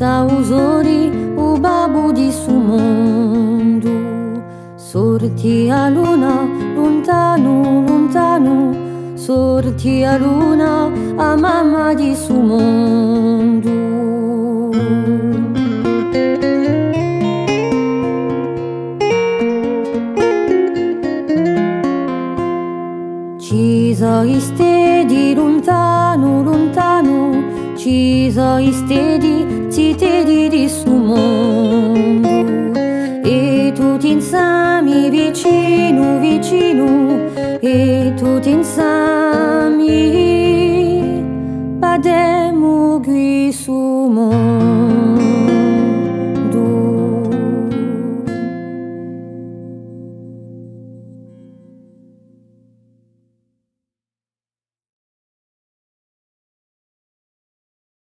sta usori o babu di su mondo. Sorti a luna, lontano, lontano, sorti a luna, a mamma di su mondo. Ci sono stedi lontano, lontano, ci sono stedi cittadini di su mondo. E tutti insieme vicino, vicino, e tutti insieme bademo qui su mondo.